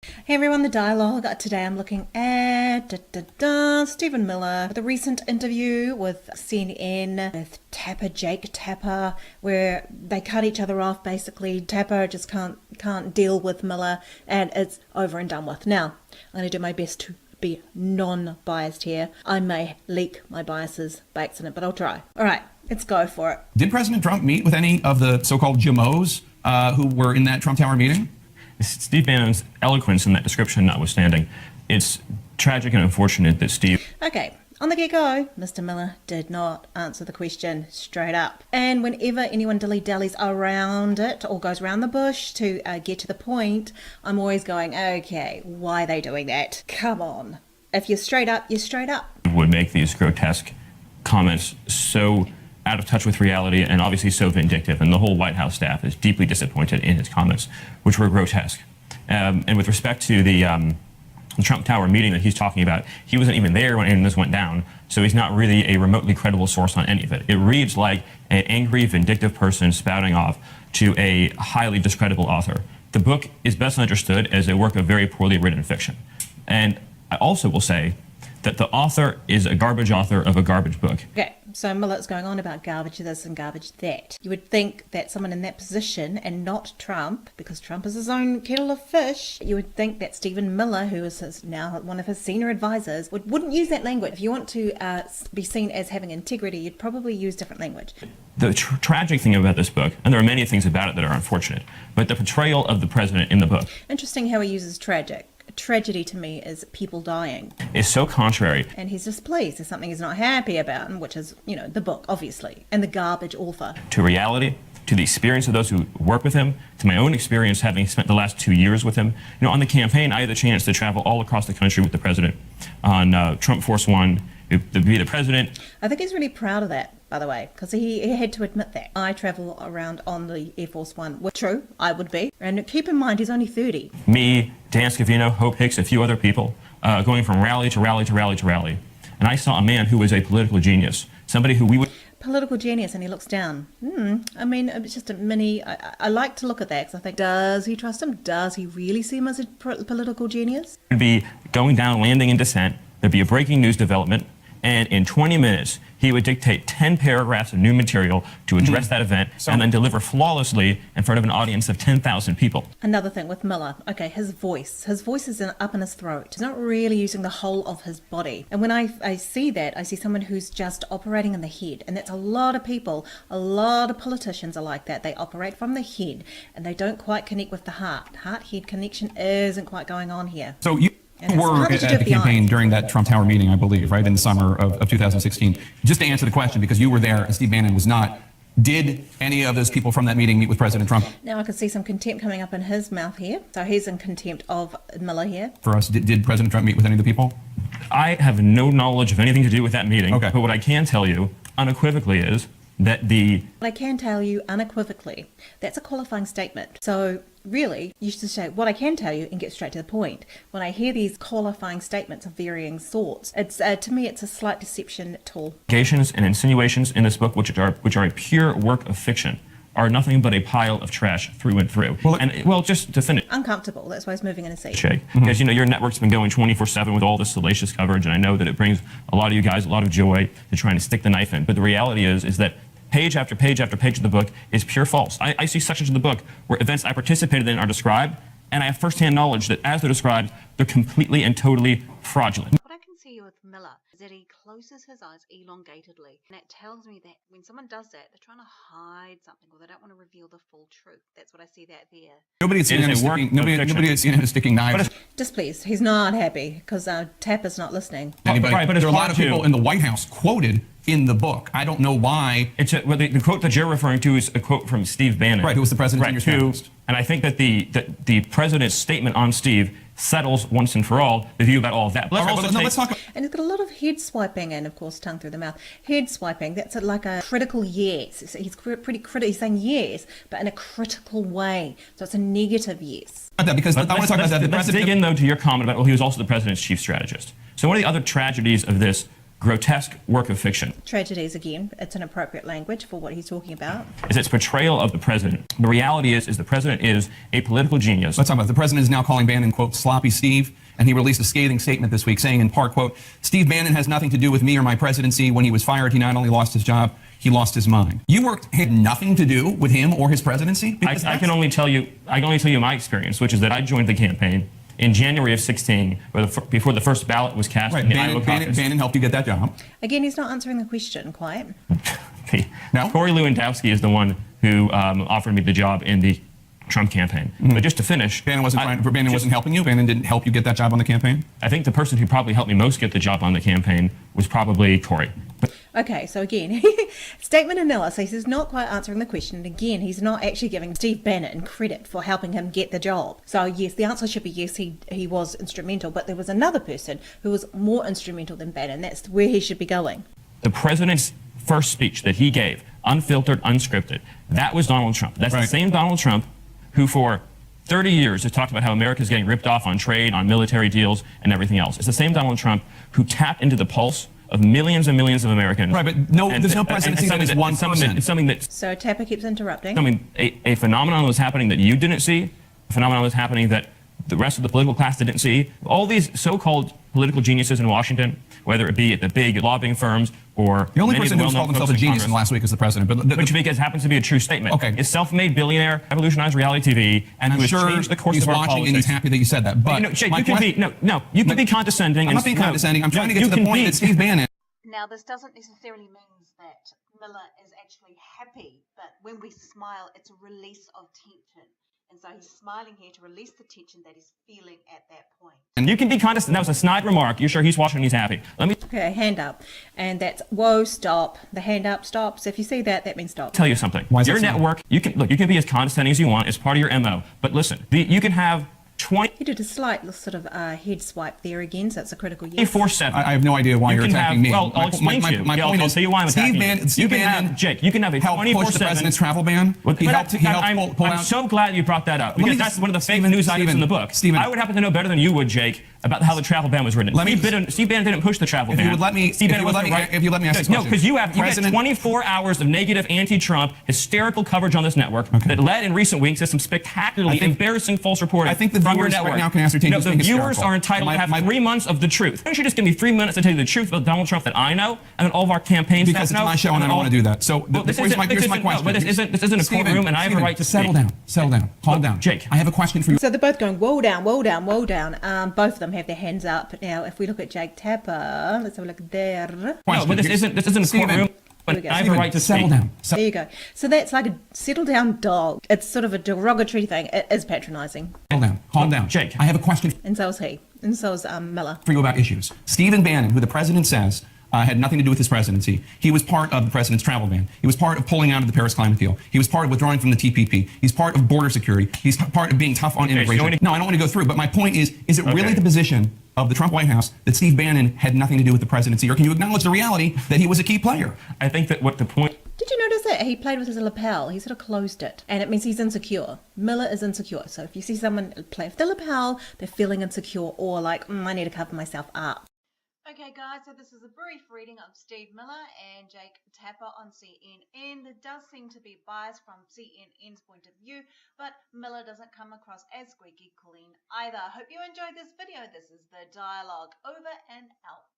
Hey everyone, the dialogue. Today I'm looking at Stephen Miller, the recent interview with CNN with Jake Tapper, where they cut each other off basically. Tapper just can't deal with Miller and it's over and done with. Now, I'm going to do my best to be non-biased here. I may leak my biases by accident, but I'll try. All right, let's go for it. Did President Trump meet with any of the so-called GMOs who were in that Trump Tower meeting? Steve Bannon's eloquence in that description notwithstanding, it's tragic and unfortunate that Steve... Okay, on the get-go, Mr. Miller did not answer the question straight up. And whenever anyone dilly-dallies around it or goes around the bush to get to the point, I'm always going, okay, why are they doing that? Come on. If you're straight up, you're straight up. ...would make these grotesque comments so out of touch with reality and obviously so vindictive, and the whole White House staff is deeply disappointed in his comments, which were grotesque. And with respect to the Trump Tower meeting that he's talking about, he wasn't even there when any of this went down, so he's not really a remotely credible source on any of it. It reads like an angry, vindictive person spouting off to a highly discreditable author. The book is best understood as a work of very poorly written fiction. And I also will say that the author is a garbage author of a garbage book. Okay, so Miller's going on about garbage this and garbage that. You would think that someone in that position, and not Trump, because Trump is his own kettle of fish, you would think that Stephen Miller, who is now one of his senior advisors, wouldn't use that language. If you want to be seen as having integrity, you'd probably use different language. The tragic thing about this book, and there are many things about it that are unfortunate, but the portrayal of the president in the book... Interesting how he uses tragic. Tragedy to me is people dying. Is so contrary. And he's displeased. There's something he's not happy about, and which is, the book, obviously, and the garbage author. To reality, to the experience of those who work with him, to my own experience having spent the last 2 years with him. On the campaign, I had the chance to travel all across the country with the president on Trump Force One, to be the president. I think he's really proud of that, by the way, because he had to admit that. I travel around on the Air Force One, which true, I would be. And keep in mind, he's only 30. Me, Dan Scavino, Hope Hicks, a few other people, going from rally to rally to rally to rally. And I saw a man who was a political genius, somebody who we would... Political genius, and he looks down. I mean, it's just a mini... I like to look at that, because I think, does he trust him? Does he really see him as a political genius? Would be going down, landing in dissent. There'd be a breaking news development. And in 20 minutes, he would dictate 10 paragraphs of new material to address that event and then deliver flawlessly in front of an audience of 10,000 people. Another thing with Miller, okay, his voice. His voice is up in his throat. He's not really using the whole of his body. And when I see that, I see someone who's just operating in the head. And that's a lot of people, a lot of politicians are like that. They operate from the head and they don't quite connect with the heart. Heart-head connection isn't quite going on here. So you were at the campaign during that Trump Tower meeting, I believe, right, in the summer of 2016. Just to answer the question, because you were there and Steve Bannon was not, did any of those people from that meeting meet with President Trump? Now I can see some contempt coming up in his mouth here. So he's in contempt of Miller here. For us, did President Trump meet with any of the people? I have no knowledge of anything to do with that meeting. Okay. But what I can tell you unequivocally is that What I can tell you unequivocally, that's a qualifying statement. So really, you should say what I can tell you and get straight to the point. When I hear these qualifying statements of varying sorts, it's to me it's a slight deception tool. Allegations and insinuations in this book, which are a pure work of fiction, are nothing but a pile of trash through and through. Well, just to finish. Uncomfortable. That's why he's moving in a seat. Shay, because your network's been going 24/7 with all this salacious coverage, and I know that it brings a lot of you guys a lot of joy to trying to stick the knife in. But the reality is that page after page after page of the book is pure false. I see sections of the book where events I participated in are described, and I have firsthand knowledge that as they're described, they're completely and totally fraudulent. What I can see with Miller is that he closes his eyes elongatedly. And that tells me that when someone does that, they're trying to hide something or they don't want to reveal the full truth. That's what I see that there. Nobody had seen him sticking knives. Displeased. He's not happy because Tapper's not listening. Anybody, Right, but there are a lot of people in the White House quoted in the book. I don't know why. The quote that you're referring to is a quote from Steve Bannon. Right, who was the president in your strategist. And I think that the president's statement on Steve settles once and for all the view about all of that. Let's talk. And he's got a lot of head swiping and, of course, tongue through the mouth. Head swiping, that's like a critical yes. He's pretty critical. He's saying yes, but in a critical way. So it's a negative yes. Because I want to talk about that. Let's dig in, though, to your comment about, he was also the president's chief strategist. So one of the other tragedies of this grotesque work of fiction. Tragedies, again, it's an appropriate language for what he's talking about. Is its portrayal of the president. The reality is the president is a political genius. Let's talk about it. The president is now calling Bannon, quote, sloppy Steve, and he released a scathing statement this week saying in part, quote, Steve Bannon has nothing to do with me or my presidency. When he was fired, he not only lost his job, he lost his mind. Had nothing to do with him or his presidency? I can only tell you my experience, which is that I joined the campaign in January of 16, before the first ballot was cast in the Iowa caucus. Bannon helped you get that job. Again, he's not answering the question quite. Now, Corey Lewandowski is the one who offered me the job in the Trump campaign. But just to finish, Bannon wasn't helping you. Bannon didn't help you get that job on the campaign. I think the person who probably helped me most get the job on the campaign was probably Corey. Okay, so again, statement analysis is not quite answering the question. And again, he's not actually giving Steve Bannon credit for helping him get the job. So yes, the answer should be yes, he was instrumental, but there was another person who was more instrumental than Bannon. That's where he should be going. The president's first speech that he gave, unfiltered, unscripted, that was Donald Trump. That's the same Donald Trump who for 30 years has talked about how America is getting ripped off on trade, on military deals, and everything else. It's the same Donald Trump who tapped into the pulse of millions and millions of Americans. Right, but there's no presidency that is 1%. It's something that... So Tapper keeps interrupting. A phenomenon was happening that you didn't see, a phenomenon was happening that the rest of the political class didn't see. All these so-called political geniuses in Washington, whether it be at the big lobbying firms or the only person who's called himself a genius in the last week is the president. Which because happens to be a true statement. Okay. Is self-made billionaire, revolutionized reality TV, and who has changed the course of our politics. He's watching and he's happy that you said that. But Jake, you can be condescending. I'm not being condescending. I'm trying to get to the point that Steve Bannon. Now, this doesn't necessarily mean that Miller is actually happy, but when we smile, it's a release of tension. And so he's smiling here to release the tension that he's feeling at that point. And you can be condescending. That was a snide remark. You're sure he's watching and he's happy. Okay, hand up. And that's, whoa, stop. The hand up stops. If you see that, that means stop. Tell you something. Your network, you can be as condescending as you want. It's part of your MO. But listen, you can have 20... He did a slight sort of head swipe there again, so it's a critical yes. 24/7. I have no idea why you're attacking me. Well, I'll explain to you. I'll tell you why I'm attacking you. Steve Bannon, Jake, you can have a 24/7... push the president's travel ban. He helped pull out... I'm so glad you brought that up, because that's one of the fake news items in the book. I would happen to know better than you would, Jake, about how the travel ban was written. Steve Bannon didn't push the travel ban. If you let me ask this question. No, because you had 24 hours of negative anti-Trump hysterical coverage on this network that led in recent weeks to some spectacularly embarrassing false reporting from your network. Now can ascertain the viewers are entitled to have 3 months of the truth. Don't you just give me 3 minutes to tell you the truth about Donald Trump that I know and then all of our campaign staff know? Because it's my show and I don't want to do that. So here's my question. No, but this isn't a courtroom and I have a right to settle down, calm down. Jake, I have a question for you. So they're both going, whoa down, whoa down, whoa down. Both of them have their hands up. Now, if we look at Jake Tapper, let's have a look there. No, but this isn't a courtroom. But I have a right to settle down. There you go. So that's like a settle down dog. It's sort of a derogatory thing. It is patronising. Calm down. Jake, I have a question. And so is he. And so is Miller. For you about issues. Stephen Bannon, who the president says had nothing to do with his presidency. He was part of the president's travel ban. He was part of pulling out of the Paris climate deal. He was part of withdrawing from the TPP. He's part of border security. He's part of being tough on immigration. No, I don't want to go through, but my point is it really the position of the Trump White House that Steve Bannon had nothing to do with the presidency? Or can you acknowledge the reality that he was a key player? I think that what the point... Did you notice that? He played with his lapel. He sort of closed it. And it means he's insecure. Miller is insecure. So if you see someone play with the lapel, they're feeling insecure or like, I need to cover myself up. Okay, guys, so this is a brief reading of Steve Miller and Jake Tapper on CNN. There does seem to be bias from CNN's point of view, but Miller doesn't come across as squeaky clean either. Hope you enjoyed this video. This is The Dialogue. Over and out.